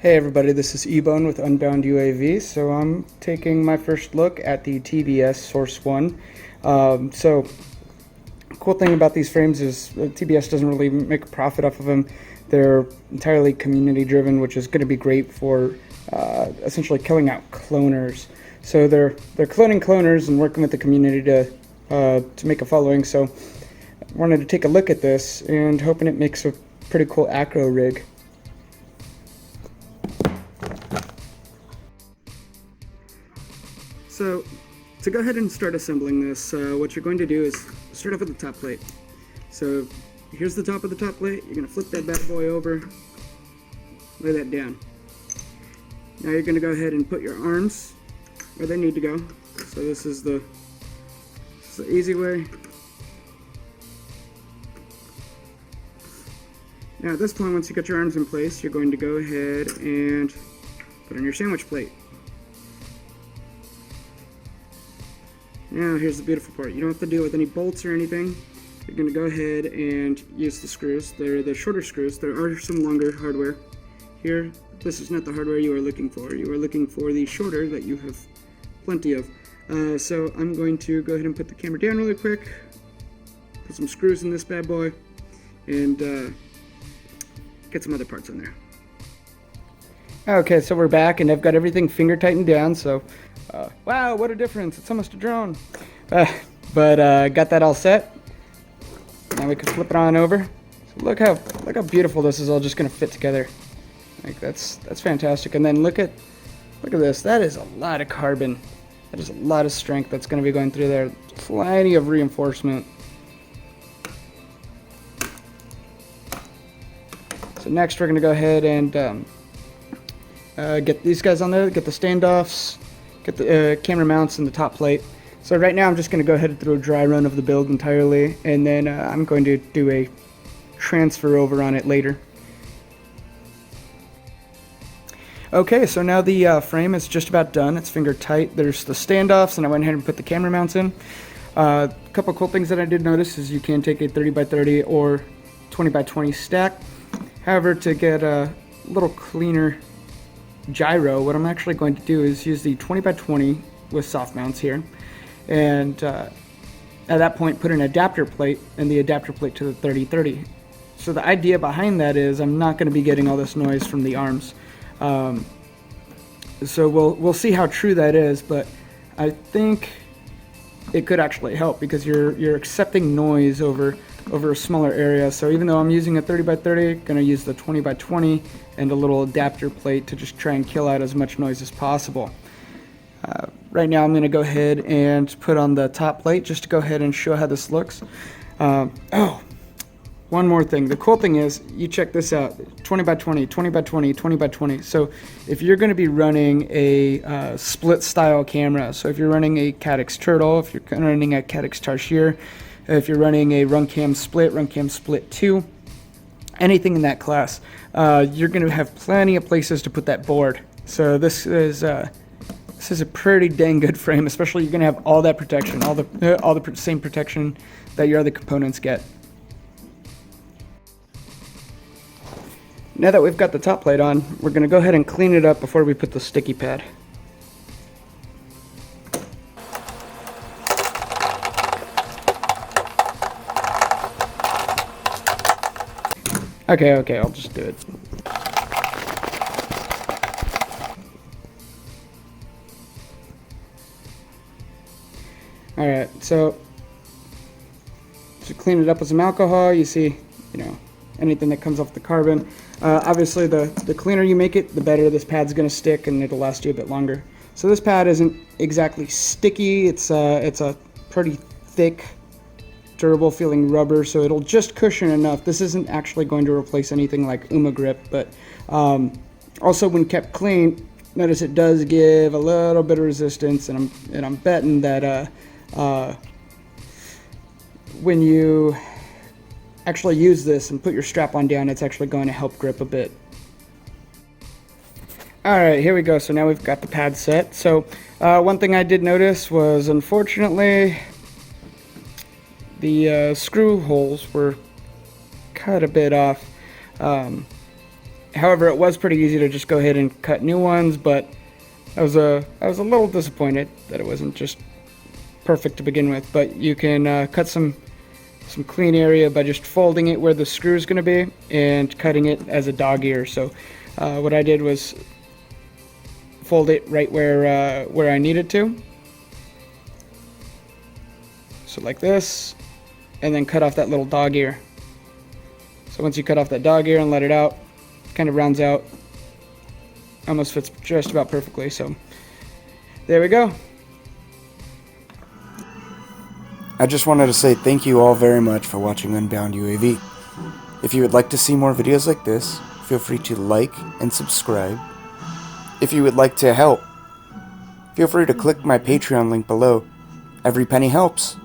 Hey everybody, this is Ebone with UnboundUAV. So I'm taking my first look at the TBS Source One. So cool thing about these frames is TBS doesn't really make a profit off of them. They're entirely community driven, which is going to be great for essentially killing out cloners. So they're cloning cloners and working with the community to make a following. So I wanted to take a look at this and hoping it makes a pretty cool Acro rig. So to go ahead and start assembling this, what you're going to do is start off with the top plate. So here's the top of the top plate. You're going to flip that bad boy over, lay that down. Now you're going to go ahead and put your arms where they need to go. So this is the easy way. Now at this point, once you get your arms in place, you're going to go ahead and put on your sandwich plate. Now here's the beautiful part. You don't have to deal with any bolts or anything. You're going to go ahead and use the screws. They're the shorter screws. There are some longer hardware here. This is not the hardware you are looking for. You are looking for the shorter that you have plenty of. So I'm going to go ahead and put the camera down really quick, put some screws in this bad boy, and get some other parts in there. Okay, so we're back and I've got everything finger tightened down, so wow, what a difference, it's almost a drone. But got that all set. Now we can flip it on over. So look how beautiful this is all just gonna fit together. Like that's fantastic. And then look at this. That is a lot of carbon. That is a lot of strength that's gonna be going through there. Plenty of reinforcement. So next we're gonna go ahead and get these guys on there, get the standoffs, get the camera mounts and the top plate. So right now I'm just going to go ahead and throw a dry run of the build entirely, and then I'm going to do a transfer over on it later. Okay, so now the frame is just about done. It's finger tight. There's the standoffs, and I went ahead and put the camera mounts in. A couple cool things that I did notice is you can take a 30x30 or 20x20 stack. However, to get a little cleaner gyro, what I'm actually going to do is use the 20x20 with soft mounts here, and at that point put an adapter plate and the adapter plate to the 30-30. So the idea behind that is I'm not going to be getting all this noise from the arms. So we'll see how true that is, but I think it could actually help because you're accepting noise over a smaller area. So even though I'm using a 30x30, going to use the 20x20 and a little adapter plate to just try and kill out as much noise as possible. Right now I'm going to go ahead and put on the top plate just to go ahead and show how this looks. Oh, one more thing. The cool thing is, you check this out, 20x20, 20x20, 20x20. So if you're going to be running a split style camera, so if you're running a Caddx Turtle, if you're running a Caddx Tarsier, if you're running a Runcam Split 2, anything in that class, you're going to have plenty of places to put that board. So this is a pretty dang good frame, especially you're going to have all that protection, all the same protection that your other components get. Now that we've got the top plate on, we're going to go ahead and clean it up before we put the sticky pad. Okay, I'll just do it. Alright, so to clean it up with some alcohol, you see, anything that comes off the carbon. Obviously, the cleaner you make it, the better this pad's going to stick, and it'll last you a bit longer. So this pad isn't exactly sticky. It's a pretty thick, durable feeling rubber, so it'll just cushion enough. This isn't actually going to replace anything like UMA grip, but also when kept clean, notice it does give a little bit of resistance, and I'm betting that when you actually use this and put your strap on down, it's actually going to help grip a bit. Alright, here we go. So now we've got the pad set. So one thing I did notice was, unfortunately, the screw holes were cut a bit off. However, it was pretty easy to just go ahead and cut new ones, but I was a little disappointed that it wasn't just perfect to begin with. But you can cut some clean area by just folding it where the screw is going to be and cutting it as a dog ear. So what I did was fold it right where I needed to. So like this, and then cut off that little dog ear. So once you cut off that dog ear and let it out, it kind of rounds out. Almost fits just about perfectly. So there we go. I just wanted to say thank you all very much for watching UnboundUAV. If you would like to see more videos like this, feel free to like and subscribe. If you would like to help, feel free to click my Patreon link below. Every penny helps.